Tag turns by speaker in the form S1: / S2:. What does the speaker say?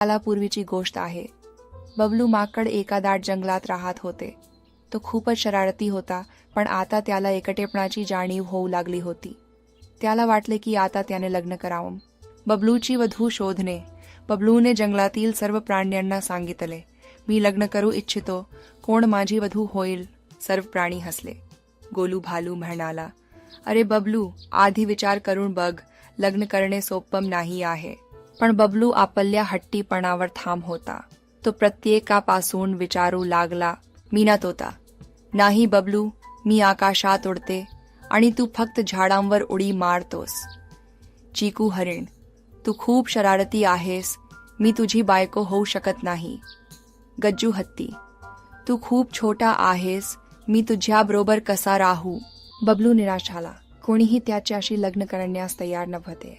S1: त्याला पूर्वीची गोष्ट आहे. बबलू माकड एका दाट जंगलात राहत होते. तो खूपच शरारती होता, पण आता त्याला एकटेपणाची जाणीव होऊ लागली होती. त्याला वाटले की आता त्याने लग्न करावं. बबलूची वधू शोधणे. बबलूने जंगलातील सर्व प्राण्यांना सांगितले, मी लग्न करू इच्छितो, कोण माझी वधू होईल? सर्व प्राणी हसले. गोलू भालू म्हणाला, अरे बबलू, आधी विचार करून बघ, लग्न करणे सोपं नाही आहे. पण बबलू आपल्या हट्टीपणावर ठाम होता. तो प्रत्येकापासून विचारू लागला, मीना तोता, नाही बबलू, मी आकाशात उडते आणि तू फक्त झाडांवर उडी मारतोस. चिकू हरिण, तू खूप शरारती आहेस, मी तुझी बायको होऊ शकत नाही. गज्जू हत्ती, तू खूप छोटा आहेस, मी तुझ्याबरोबर कसा राहू? बबलू निराश झाला. कोणीही त्याच्याशी लग्न करण्यास तयार नव्हते.